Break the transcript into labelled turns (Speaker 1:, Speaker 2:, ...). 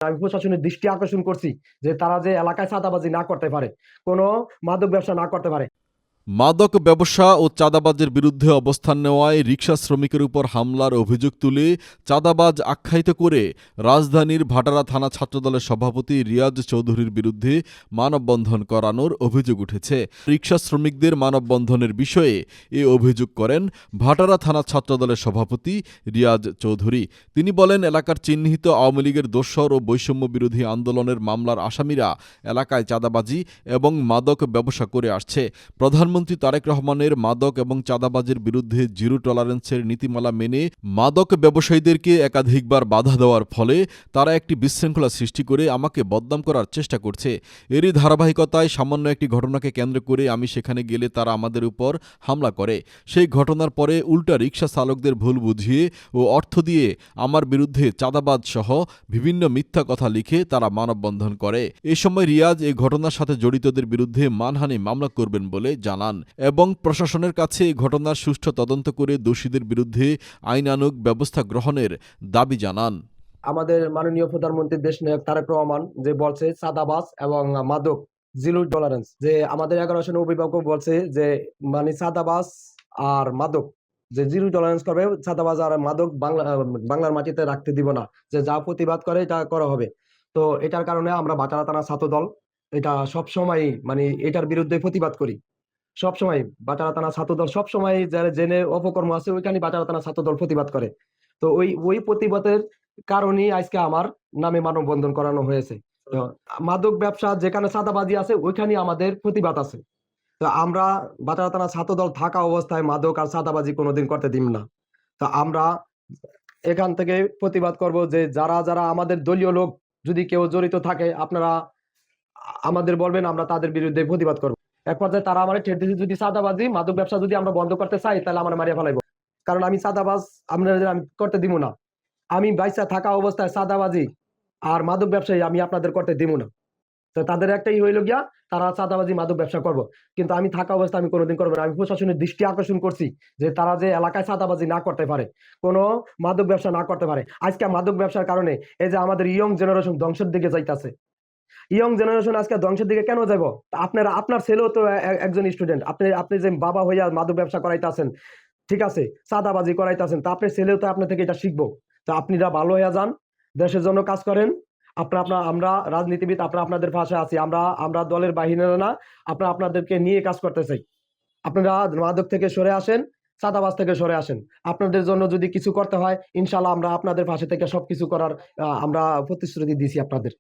Speaker 1: আমি প্রশাসনের দৃষ্টি আকর্ষণ করছি যে তারা যে এলাকায় চাঁদাবাজি না করতে পারে, কোনো মাদক ব্যবসা না করতে পারে।
Speaker 2: মাদক ব্যবসা ও চাঁদাবাজের বিরুদ্ধে অবস্থান নেওয়ায় রিকশা শ্রমিকের উপর হামলার অভিযোগ তুলে চাঁদাবাজ আখ্যায়িত করে রাজধানীর ভাটারা থানা ছাত্রদলের সভাপতি রিয়াজ চৌধুরীর বিরুদ্ধে মানববন্ধন করানোর অভিযোগ উঠেছে। রিকশা শ্রমিকদের মানববন্ধনের বিষয়ে এ অভিযোগ করেন ভাটারা থানা ছাত্রদলের সভাপতি রিয়াজ চৌধুরী। তিনি বলেন, এলাকার চিহ্নিত আওয়ামী লীগের দোসর ও বৈষম্য বিরোধী আন্দোলনের মামলার আসামিরা এলাকায় চাঁদাবাজি এবং মাদক ব্যবসা করে আসছে। প্রধানমন্ত্রী তারেক রহমানের মাদক এবং চাঁদাবাজির বিরুদ্ধে জিরো টলারেন্সের নীতিমালা মেনে মাদক ব্যবসায়ীদেরকে একাধিকবার বাধা দেওয়ার ফলে তারা একটি বিশৃঙ্খলা সৃষ্টি করে আমাকে বদনাম করার চেষ্টা করছে। এরই ধারাবাহিকতায় সামান্য একটি ঘটনাকে কেন্দ্র করে আমি সেখানে গেলে তারা আমাদের উপর হামলা করে। সেই ঘটনার পরে উল্টা রিকশা চালকদের ভুল বুঝিয়ে ও অর্থ দিয়ে আমার বিরুদ্ধে চাঁদাবাজ সহ বিভিন্ন মিথ্যা কথা লিখে তারা মানববন্ধন করে। এ সময় রিয়াজ এই ঘটনার সাথে জড়িতদের বিরুদ্ধে মানহানি মামলা করবেন বলে জানান এবং প্রশাসনের কাছে ঘটনার সুষ্ঠু তদন্ত করে দোষীদের বিরুদ্ধে আইনানুগ ব্যবস্থা গ্রহণের দাবি জানান।
Speaker 1: আমাদের মাননীয় প্রধানমন্ত্রী দেশ নায়ক তারেক রহমান যে বলছে চাঁদাবাজ এবং মাদক জিরো টলারেন্স, যে আমাদের 11 সনের অভিভাবক বলছে যে মানে চাঁদাবাজ আর মাদক যে জিরো টলারেন্স করবে, চাঁদাবাজ আর মাদক বাংলার মাটিতে রাখতে দিব না, যে যা প্রতিবাদ করে এটা করা হবে। তো এটার কারণে আমরা ভাটারা থানা ছাত্রদল এটা সবসময় মানে এটার বিরুদ্ধে প্রতিবাদ করি। সবসময় ভাটারা থানা ছাত্রদল সবসময় যারা জেনে অপকর্ম আছে ওইখানে ভাটারা থানা ছাত্রদল প্রতিবাদ করে। তো ওই প্রতিবাদের কারণেই আজকে আমার নামে মানববন্ধন করানো হয়েছে। তো মাদক ব্যবসা যেখানে চাঁদাবাজি আছে ওইখানে আমাদের প্রতিবাদ আছে। তো আমরা ভাটারা থানা ছাত্রদল থাকা অবস্থায় মাদক আর চাঁদাবাজি কোনোদিন করতে দিব না। তো আমরা এখান থেকে প্রতিবাদ করব যে যারা যারা আমাদের দলীয় লোক যদি কেউ জড়িত থাকে আপনারা আমাদের বলবেন, আমরা তাদের বিরুদ্ধে প্রতিবাদ করব। এক পর্যায়ে তারা আমার ঠেট দিয়েছে, যদি চাঁদাবাজি মাদক ব্যবসা যদি আমরা বন্ধ করতে চাই তাহলে আমরা মারিয়া ফেলাইবো, কারণ আমি চাঁদাবাজ আপনাদের আমি করতে দিব না। আমি বাইসা থাকা অবস্থায় চাঁদাবাজি আর মাদক ব্যবসায়ী আমি আপনাদের করতে দিব না। তো তাদের একটাই হইল গিয়া তারা চাঁদাবাজি মাদক ব্যবসা করবো, কিন্তু আমি থাকা অবস্থায় আমি কোনোদিন করবো না। আমি প্রশাসনের দৃষ্টি আকর্ষণ করছি যে তারা যে এলাকায় চাঁদাবাজি না করতে পারে, কোনো মাদক ব্যবসা না করতে পারে। আজকে মাদক ব্যবসার কারণে এই যে আমাদের ইয়ং জেনারেশন ধ্বংসের দিকে যাইতেছে। ইয়ং জেনারেশন আজকে ধ্বংসের দিকে কেন যাব? আপনার ছেলেও তো একজন স্টুডেন্ট, আপনি যে বাবা হইয়া মাদক ব্যবসা করাইতেছেন, ঠিক আছে, চাঁদাবাজি করাইতেছেন, তা আপনার ছেলেও তো আপনার থেকে এটা শিখবো। তো আপনারা ভালো হয়ে যান, দেশের জন্য কাজ করেন। আমরা রাজনীতিবিদ, আপনাদের পাশে আছি। আমরা দলের বাহিনীরা না, আপনাদেরকে নিয়ে কাজ করতে চাই। আপনারা মাদক থেকে সরে আসেন, চাঁদাবাজ থেকে সরে আসেন। আপনাদের জন্য যদি কিছু করতে হয় ইনশাল্লাহ আমরা আপনাদের পাশে থেকে সবকিছু করার আমরা প্রতিশ্রুতি দিছি আপনাদের।